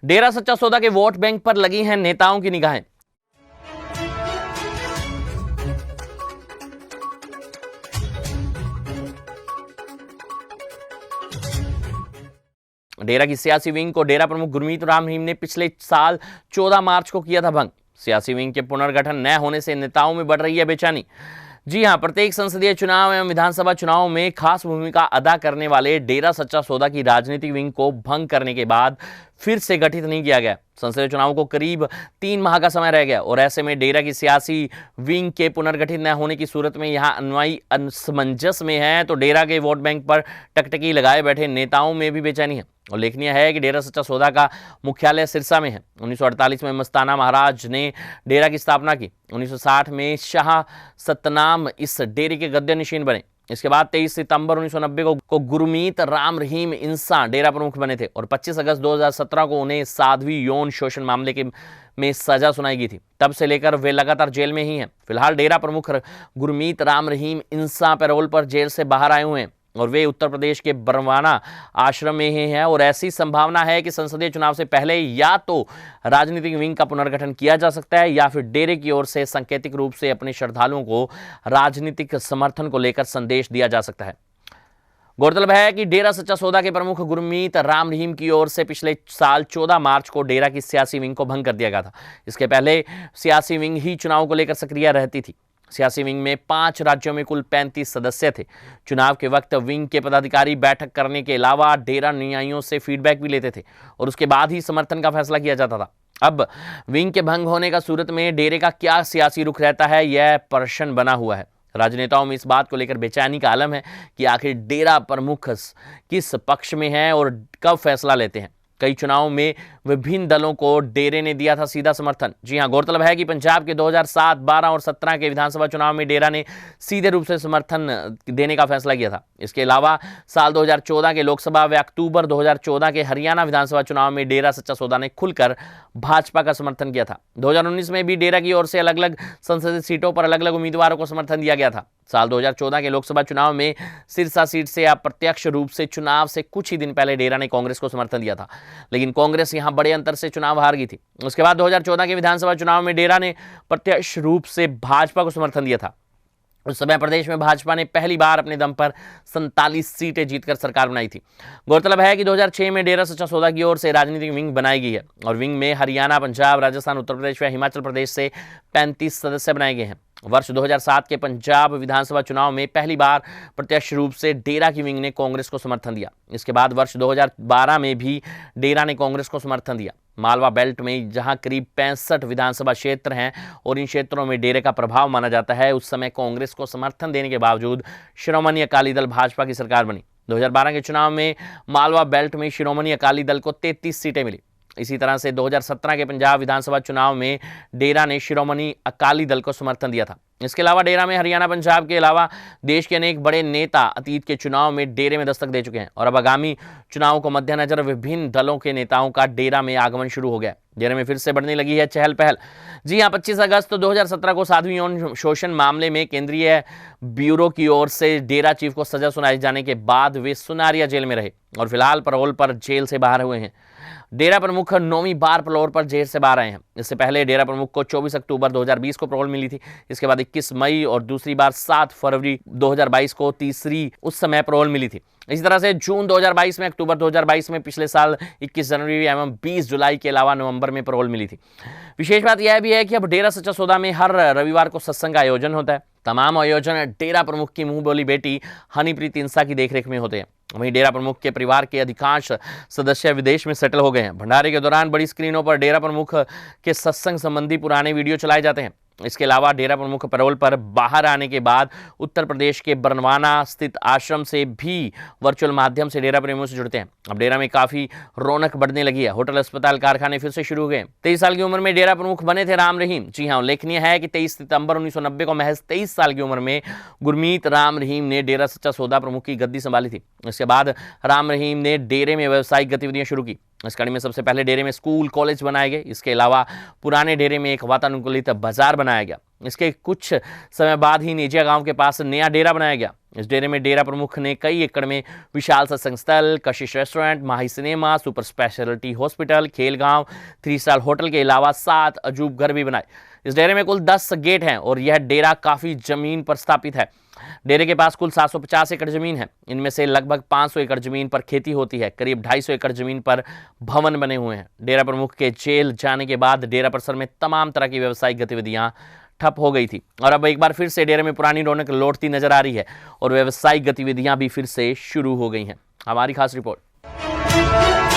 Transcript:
डेरा सच्चा सौदा के वोट बैंक पर लगी हैं नेताओं की निगाहें। डेरा की सियासी विंग को डेरा प्रमुख गुरमीत राम रहीम ने पिछले साल 14 मार्च को किया था भंग। सियासी विंग के पुनर्गठन न होने से नेताओं में बढ़ रही है बेचैनी। जी हां, प्रत्येक संसदीय चुनाव एवं विधानसभा चुनाव में खास भूमिका अदा करने वाले डेरा सच्चा सौदा की राजनीतिक विंग को भंग करने के बाद फिर से गठित नहीं किया गया। संसदीय चुनाव को करीब 3 माह का समय रह गया और ऐसे में डेरा की सियासी विंग के पुनर्गठित न होने की सूरत में यहां अनुयायी असमंजस में है तो डेरा के वोट बैंक पर टकटकी लगाए बैठे नेताओं में भी बेचैनी है। उल्लेखनीय है कि डेरा सच्चा सौदा का मुख्यालय सिरसा में है। 1948 में मस्ताना महाराज ने डेरा की स्थापना की। 1960 में शाह सतनाम इस डेरे के गद्य निशीन बने। इसके बाद 23 सितंबर 1990 को गुरमीत राम रहीम इंसा डेरा प्रमुख बने थे और 25 अगस्त 2017 को उन्हें साध्वी यौन शोषण मामले में सजा सुनाई गई थी। तब से लेकर वे लगातार जेल में ही हैं। फिलहाल डेरा प्रमुख गुरमीत राम रहीम इंसा पैरोल पर जेल से बाहर आए हुए हैं और वे उत्तर प्रदेश के बरवाना आश्रम में ही हैं और ऐसी संभावना है कि संसदीय चुनाव से पहले या तो राजनीतिक विंग का पुनर्गठन किया जा सकता है या फिर डेरे की ओर से सांकेतिक रूप से अपने श्रद्धालुओं को राजनीतिक समर्थन को लेकर संदेश दिया जा सकता है। गौरतलब है कि डेरा सच्चा सौदा के प्रमुख गुरमीत राम रहीम की ओर से पिछले साल 14 मार्च को डेरा की सियासी विंग को भंग कर दिया गया था। इसके पहले सियासी विंग ही चुनाव को लेकर सक्रिय रहती थी। सियासी विंग में 5 राज्यों में कुल 35 सदस्य थे। चुनाव के वक्त विंग के पदाधिकारी बैठक करने के अलावा डेरा अनुयायियों से फीडबैक भी लेते थे और उसके बाद ही समर्थन का फैसला किया जाता था। अब विंग के भंग होने का सूरत में डेरे का क्या सियासी रुख रहता है, यह प्रश्न बना हुआ है। राजनेताओं में इस बात को लेकर बेचैनी का आलम है कि आखिर डेरा प्रमुख किस पक्ष में है और कब फैसला लेते हैं। कई चुनावों में विभिन्न दलों को डेरे ने दिया था सीधा समर्थन। जी हां, गौरतलब है कि पंजाब के 2007, 12 और 17 के विधानसभा चुनाव में डेरा ने सीधे रूप से समर्थन देने का फैसला किया था। इसके अलावा साल 2014 के लोकसभा व अक्टूबर 2014 के हरियाणा विधानसभा चुनाव में डेरा सच्चा सौदा ने खुलकर भाजपा का समर्थन किया था। 2019 में भी डेरा की ओर से अलग अलग संसदीय सीटों पर अलग अलग उम्मीदवारों को समर्थन दिया गया था। साल 2014 के लोकसभा चुनाव में सिरसा सीट से अप्रत्यक्ष रूप से चुनाव से कुछ ही दिन पहले डेरा ने कांग्रेस को समर्थन दिया था, लेकिन कांग्रेस यहां बड़े अंतर से चुनाव हार गई थी। उसके बाद 2014 के विधानसभा चुनाव में डेरा ने प्रत्यक्ष रूप से भाजपा को समर्थन दिया था। उस समय प्रदेश में भाजपा ने पहली बार अपने दम पर 47 सीटें जीतकर सरकार बनाई थी। गौरतलब है कि 2006 में डेरा सच्चा सौदा की ओर से राजनीतिक विंग बनाई गई है और विंग में हरियाणा, पंजाब, राजस्थान, उत्तर प्रदेश व हिमाचल प्रदेश से 35 सदस्य बनाए गए हैं। वर्ष 2007 के पंजाब विधानसभा चुनाव में पहली बार प्रत्यक्ष रूप से डेरा की विंग ने कांग्रेस को समर्थन दिया। इसके बाद वर्ष 2012 में भी डेरा ने कांग्रेस को समर्थन दिया। मालवा बेल्ट में जहां करीब 65 विधानसभा क्षेत्र हैं और इन क्षेत्रों में डेरे का प्रभाव माना जाता है, उस समय कांग्रेस को समर्थन देने के बावजूद श्रोमणी अकाली दल भाजपा की सरकार बनी। 2012 के चुनाव में मालवा बेल्ट में श्रोमणी अकाली दल को 33 सीटें मिली। इसी तरह से 2017 के पंजाब विधानसभा चुनाव में डेरा ने श्रोमणी अकाली दल को समर्थन दिया था। इसके अलावा डेरा में हरियाणा, पंजाब के अलावा देश के अनेक बड़े नेता अतीत के चुनाव में डेरे में दस्तक दे चुके हैं और अब आगामी चुनाव को मद्देनजर विभिन्न दलों के नेताओं का डेरा में आगमन शुरू हो गया। डेरे में फिर से बढ़ने लगी है चहल पहल। जी हां, 25 अगस्त 2017 को साध्वी यौन शोषण मामले में केंद्रीय ब्यूरो की ओर से डेरा चीफ को सजा सुनाए जाने के बाद वे सुनारिया जेल में रहे और फिलहाल पैरोल पर जेल से बाहर हुए हैं। डेरा प्रमुख 9वीं बार पैरोल पर जेल से बाहर आए हैं। इससे पहले डेरा प्रमुख को 24 अक्टूबर 2020 को पैरोल मिली थी। इसके बाद 21 मई और दूसरी बार 7 फरवरी 2022 को तीसरी उस समय पैरोल मिली थी। इसी तरह से जून 2022 में, अक्टूबर 2022 में, पिछले साल 21 जनवरी एवं 20 जुलाई के अलावा नवंबर में पैरोल मिली थी। विशेष बात यह भी है कि अब डेरा सच्चा सौदा में हर रविवार को सत्संग का आयोजन होता है। तमाम आयोजन डेरा प्रमुख की मुंह बोली बेटी हनीप्रीत इंसा की देखरेख में होते हैं। वहीं डेरा प्रमुख के परिवार के अधिकांश सदस्य विदेश में सेटल हो गए हैं। भंडारे के दौरान बड़ी स्क्रीनों पर डेरा प्रमुख के सत्संग संबंधी पुराने वीडियो चलाए जाते हैं। इसके अलावा डेरा प्रमुख पैरोल पर बाहर आने के बाद उत्तर प्रदेश के बरवाना स्थित आश्रम से भी वर्चुअल माध्यम से डेरा प्रेमियों से जुड़ते हैं। अब डेरा में काफी रौनक बढ़ने लगी है। होटल, अस्पताल, कारखाने फिर से शुरू हो गए। 23 साल की उम्र में डेरा प्रमुख बने थे राम रहीम। जी हां, उल्लेखनीय है कि 23 सितंबर 1990 को महज 23 साल की उम्र में गुरमीत राम रहीम ने डेरा सच्चा सौदा प्रमुख की गद्दी संभाली थी। इसके बाद राम रहीम ने डेरे में व्यावसायिक गतिविधियां शुरू की। इस कड़ी में सबसे पहले डेरे में स्कूल, कॉलेज बनाए गए। इसके अलावा पुराने डेरे में एक वातानुकूलित बाजार बनाया गया। इसके कुछ समय बाद ही नेजिया गांव के पास नया डेरा बनाया गया। इस डेरे में डेरा प्रमुख ने कई एकड़ में विशाल सत्संग स्थल, कशिश रेस्टोरेंट, माही सिनेमा, सुपर स्पेशलिटी हॉस्पिटल, खेल गांव, 3 स्टार होटल के अलावा 7 अजूब घर भी बनाए। इस डेरे में कुल 10 गेट हैं और यह डेरा काफी जमीन पर स्थापित है। डेरे के पास कुल 750 एकड़ जमीन है। इनमें से लगभग 500 एकड़ जमीन पर खेती होती है। करीब 250 एकड़ जमीन पर भवन बने हुए हैं। डेरा प्रमुख के जेल जाने के बाद डेरा परिसर में तमाम तरह की व्यावसायिक गतिविधियां ठप हो गई थी और अब एक बार फिर से डेरे में पुरानी रौनक लौटती नजर आ रही है और व्यावसायिक गतिविधियां भी फिर से शुरू हो गई हैं। हमारी खास रिपोर्ट।